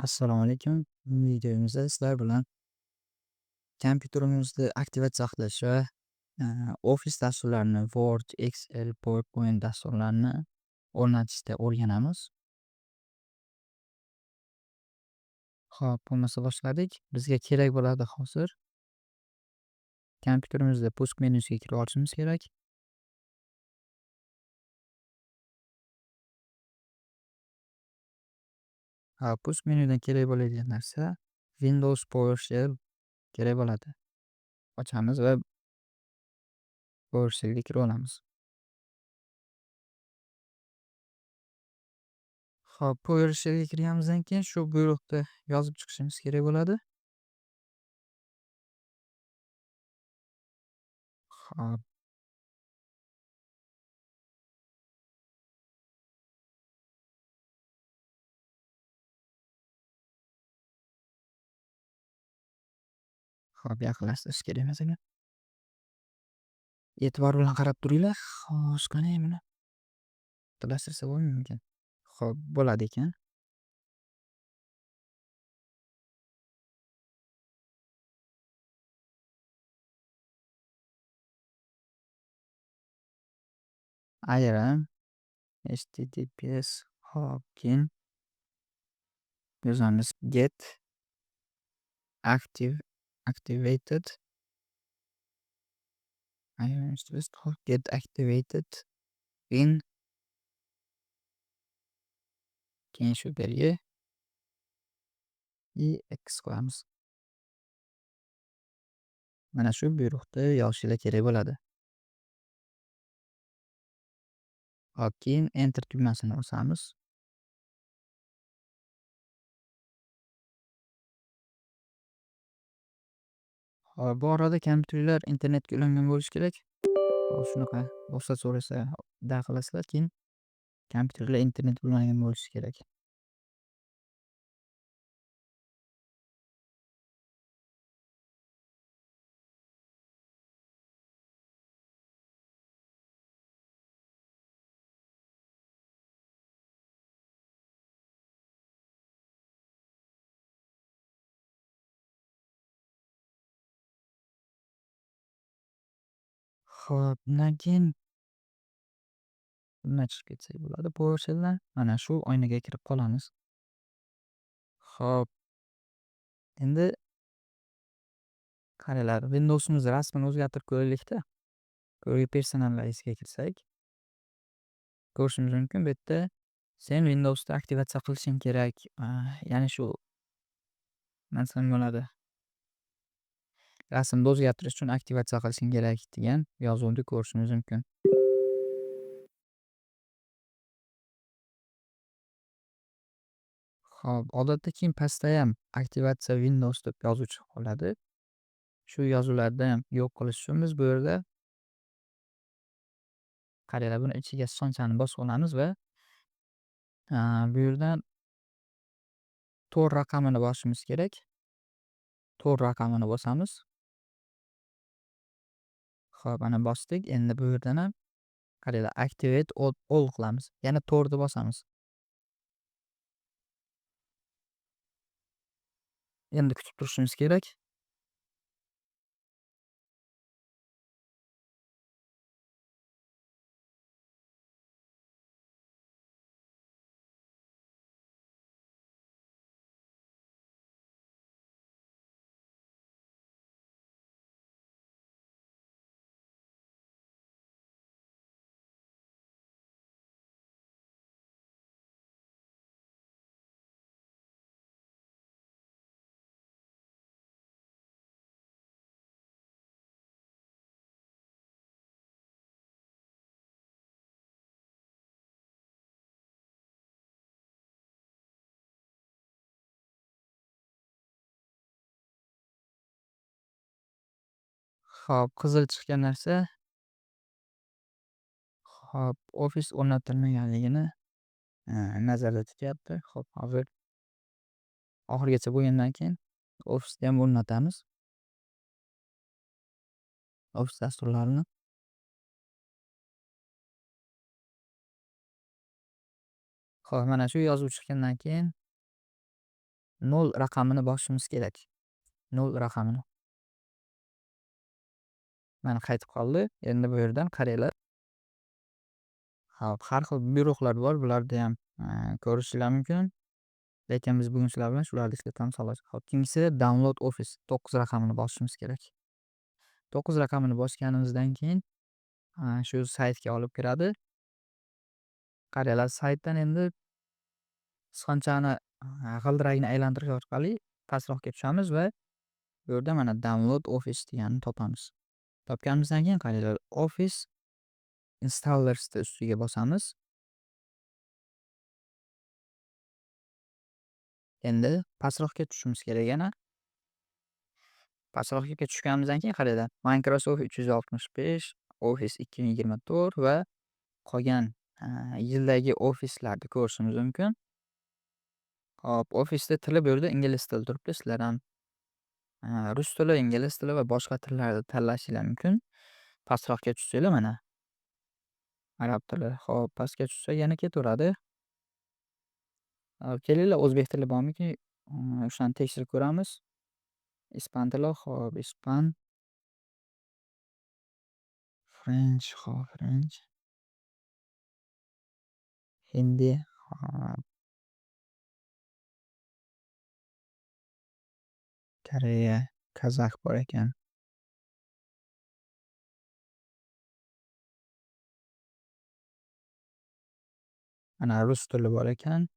Assalomu alaykum. Videomizda sizlar bilan kompyuterimizni aktivatsiya qilish va ofis dasturlarini Word, Excel, PowerPoint dasturlarini o'rnatishda o'rganamiz. Xo'p, bo'lmasa boshladik. Bizga kerak bo'ladi hozir kompyuterimizda pust menyusiga kirib olishimiz kerak. Pust menyudan kerak bo'ladigan narsa Windows PowerShell kerak bo'ladi. Ochamiz va PowerShellga kirib olamiz. Xo'p, PowerShellga kirganimizdan keyin shu buyruqni yozib chiqishimiz kerak bo'ladi. Xo'p, yaqinlashtirish kerak emas ekan. E'tibor bilan qarab turinglar. Xo'sh, qani buni birlashtirsa bo'lmaymikan? Xo'p, bo'ladi ekan. Ayrim https hop, keyin yozamiz get activated get activated in keyin shu belgi ex qo'yamiz. Mana shu buyruqni yozishinglar kerak bo'ladi. Hop, keyin enter tugmasini bosamiz. Hop, bu orada kompyuterlar internetga ulangan bo'lishi kerak. Hop, shunaqa ruxsat so'rasa da qilasizlar, keyin kompyuterlar internetga ulangan bo'lishi kerak. Xo'p, undan keyin bundan chiqib ketsak bo'ladi. PowerShelldan mana shu oynaga kirib qolamiz. Xo'p, endi qaranglar, Windows'imiz rasmini o'zgartirib ko'raylikda. Ko'rgi personallariga kirsak, ko'rishimiz mumkin. Bu yerda sen Windows'ni aktivatsiya qilishing kerak. Ya'ni shu narsani bo'ladi. Rasmni o'zgartirish uchun aktivatsiya qilishing kerak degan yozuvni ko'rishimiz mumkin. Xo'p, odatda keyin pastda ham aktivatsiya Windows deb yozuvchi qoladi. Shu yozuvlarni ham yo'q qilish uchun biz bu yerda qaranglar, buni ichiga sonchani bosib olamiz va bu yerdan to'rt raqamini bosishimiz kerak. To'rt raqamini bosamiz. Xo'p, mana bosdik. Endi bu yerdan ham qaranglar, activate all qilamiz. Yana 4 ni bosamiz. Endi kutib turishimiz kerak. Xo'p, qizil chiqqan narsa ofis o'rnatilmaganligini nazarda tutyapti. Xo'p, hozir oxirigacha bo'lgandan keyin ofisni ham o'rnatamiz. Ofis dasturlarini. Xo'p, mana shu yozuv chiqqandan keyin 0 raqamini bosishimiz kerak. 0 raqamini. Mana qaytib qoldi. Endi bu yerdan qaranglar. Hop, har xil byuroklar bor. Bularni ham ko'rishinglar mumkin. Lekin biz bugun sizlar bilan shularni ishlatamiz xolos. Hop, ikkinchisi download office 9 raqamini bosishimiz kerak. 9 raqamini bosganimizdan keyin shu saytga olib kiradi. Qaranglar, saytdan endi sichqonchani g'ildiragini aylantirish orqali pastroqqa tushamiz va bu yerda mana download office deganni topamiz. Topganimizdan keyin qaranglar, office installers ustiga bosamiz. Endi pastroqqa tushishimiz kerak yana. Pastroqqa tushganimizdan keyin qaranglar, Microsoft 365, Office 2024 va qolgan yildagi ofislarni ko'rishingiz mumkin. Hop, ofisda tili bu yerda ingliz tili turibdi. Sizlar ham rus tili, ingliz tili va boshqa tillarni tanlashingiz mumkin. Pastroqqa tushsanglar mana arab tili. Hop, pastga tushsa yana ketaveradi. Kelinglar, o'zbek tili bormiki, o'shani tekshirib ko'ramiz. Ispan tili, hop, ispan. French, hop, French. Hindi, hop. Koreya, kazak bor ekan. Mana rus tili bor ekan.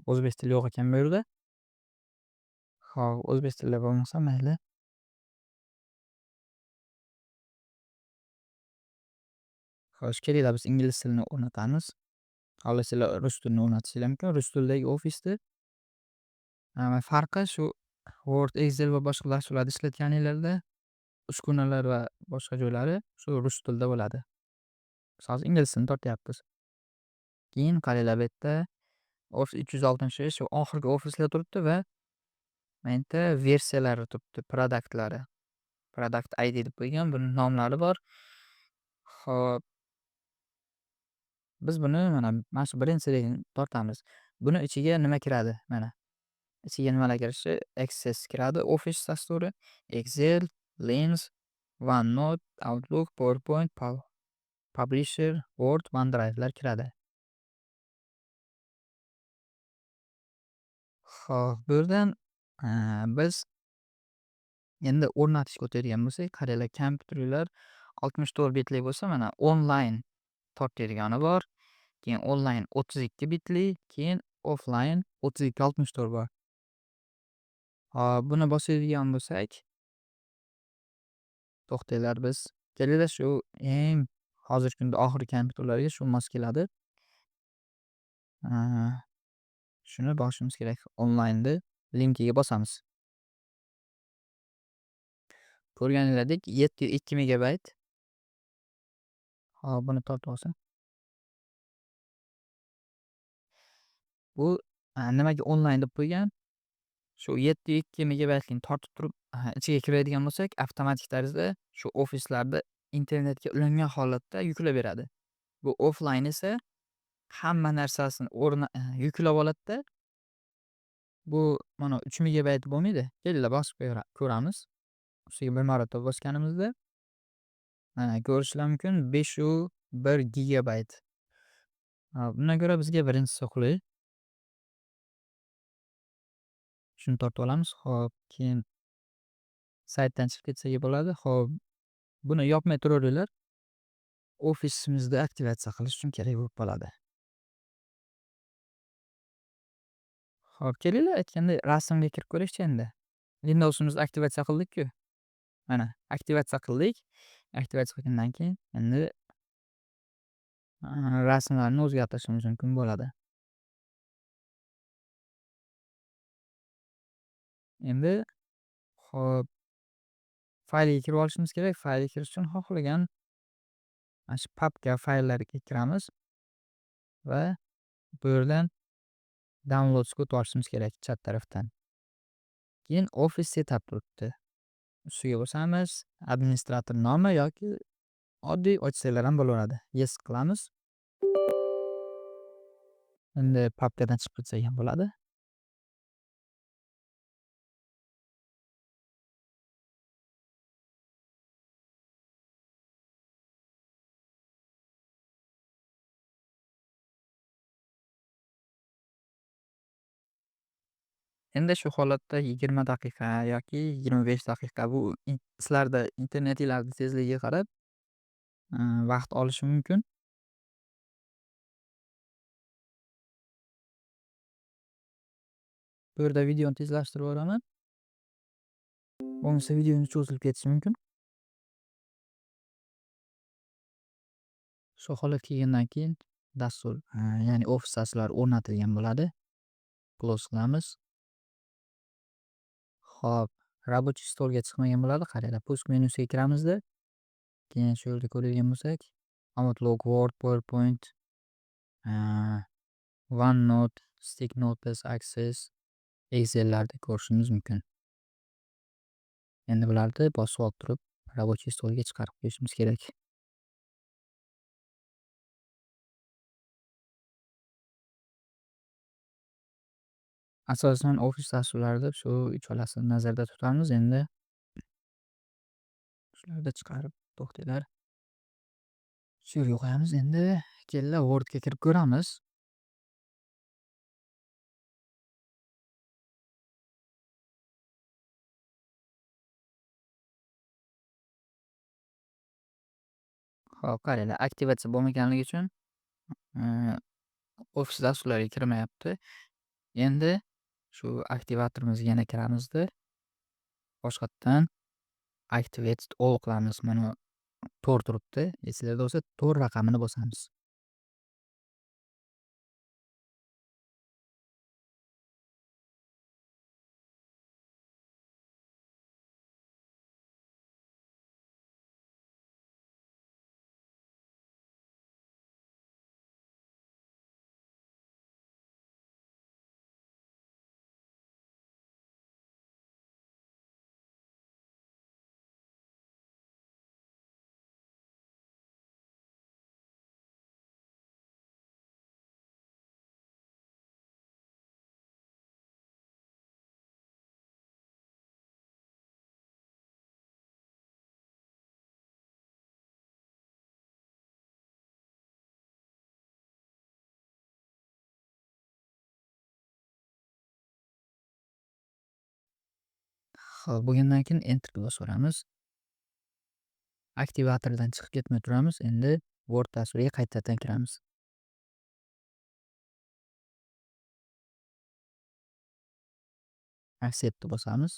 O'zbek tili yo'q ekan bu yerda. Hop, o'zbek tilida bo'lmasa mayli. Xo'sh, kelinglar biz ingliz tilini o'rnatamiz. Xohlasanglar rus tilini o'rnatishingiz mumkin. Rus tilidagi ofisda farqi shu Word, Excel va boshqa dasturlarni ishlatganinglarda uskunalar va boshqa joylari shu rus tilida bo'ladi. Biz hozir ingliz tilini tortyapmiz. Keyin qaranglar, bu yerda Office 365 shu oxirgi ofislar turibdi va mana bu yerda versiyalari turibdi, produktlari. Product ID deb qo'ygan, buni nomlari bor. Xo'p, biz buni mana shu birinchisiga tortamiz. Buni ichiga nima kiradi? Mana ichiga nimalar kirishi? Access kiradi, Office dasturi, Excel, Lens, OneNote, Outlook, PowerPoint, Publisher, Word, OneDrive'lar kiradi. Xo'p, bu yerdan biz endi o'rnatishga o'tadigan bo'lsak, qaranglar, kompyuterlar 64 bitli bo'lsa, mana onlayn tortadigani bor. Keyin onlayn 32 bitli, keyin offlayn 3264 bor. Hop, buni bosadigan bo'lsak, to'xtanglar, biz kelinglar shu eng hozirgi kunda oxirgi kompyuterlarga shu mos keladi. Shuni bosishimiz kerak. Onlaynni linkiga bosamiz. Ko'rganinglardek 702 megabayt. Hop, buni tortib olsin. Bu nimaga onlayn deb qo'ygan? Shu 702 megabaytlikni tortib turib, ichiga kiradigan bo'lsak, avtomatik tarzda shu ofislarda internetga ulangan holatda yuklab beradi. Bu offlayn esa hamma narsasini yuklab oladida. Bu mana 3 megabayt bo'lmaydi. Kelinglar, bosib ko'ramiz. Ustiga bir marotaba bosganimizda mana ko'rishlar mumkin 501 gigabayt. Bundan ko'ra bizga birinchisi qulay. Shuni tortib olamiz. Xo'p, keyin saytdan chiqib ketsak bo'ladi. Xo'p, buni yopmay turaveringlar. Ofisimizda aktivatsiya qilish uchun kerak bo'lib qoladi. Xo'p, kelinglar, aytgandek rasmga kirib ko'raylikchi endi. Windows'imizni aktivatsiya qildik-ku. Mana aktivatsiya qildik. Aktivatsiya qilgandan keyin endi rasmlarni o'zgartirishimiz mumkin bo'ladi. Endi xo'p, faylga kirib olishimiz kerak. Faylga kirish uchun xohlagan mana shu papka fayllarga kiramiz va bu yerdan downloadsga o'tib olishimiz kerak chat tarafdan. Keyin Office Setup turibdi. Ustiga bosamiz. Administrator nomi yoki oddiy ochsanglar ham bo'laveradi. Yes qilamiz. Endi papkadan chiqib ketsak ham bo'ladi. Endi shu holatda 20 daqiqa yoki 25 daqiqa bu sizlarda internetinglarni tezligiga qarab, vaqt olishi mumkin. Bu yerda videoni tezlashtirib yuboraman. Bo'lmasa videoning cho'zilib ketishi mumkin. Shu holat kelgandan keyin dastur, ya'ni Office dasturlari o'rnatilgan bo'ladi. Close qilamiz. Xo'p, рабочий stolga chiqmagan bo'ladi. Qaranglar, pust menusiga kiramizda. Keyin shu yerda ko'radigan bo'lsak, Outlook, Word, PowerPoint, OneNote, Stick Notes, Access, Excel'larni ko'rishimiz mumkin. Endi bularni bosib olib turib, рабочий stolga chiqarib qo'yishimiz kerak. Asosan Office dasturlarida shu uchalasini nazarda tutamiz. Endi shularni chiqarib to'xtanglar. Shu yerga qo'yamiz. Endi kelinglar Wordga kirib ko'ramiz. Xo'p, qaranglar, aktivatsiya bo'lmaganligi uchun Office dasturlariga kirmayapti. Endi shu aktivatorimizga yana kiramizda. Boshqatdan Activate all qilamiz. Mana 4 turibdi. Esinglarda bo'lsa 4 raqamini bosamiz. Xo'p, bo'lgandan keyin Enterga bosaveramiz. Aktivatordan chiqib ketmay turamiz. Endi Word dasturiga qaytadan kiramiz. Acceptni bosamiz.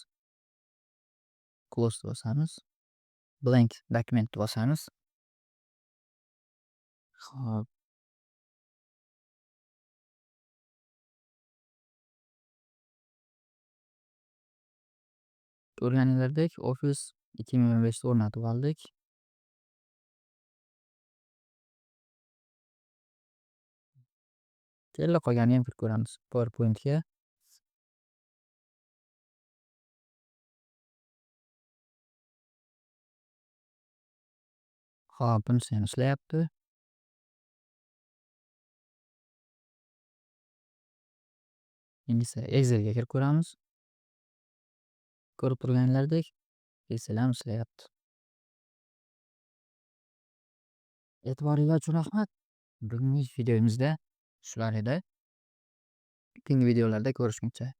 Close'ni bosamiz. Blank documentni bosamiz. Xo'p. Ko'rganingizdek Office 2025 da o'rnatib oldik. Kelinglar qolganini ham kirib ko'ramiz. PowerPointga. Xo'p, bunisi ham ishlayapti. Endi esa Excelga kirib ko'ramiz. Ko'rib turganlaringdek Excel ham ishlayapti. E'tiboringlar uchun rahmat. Bugungi videomizda shular edi. Keyingi videolarda ko'rishguncha.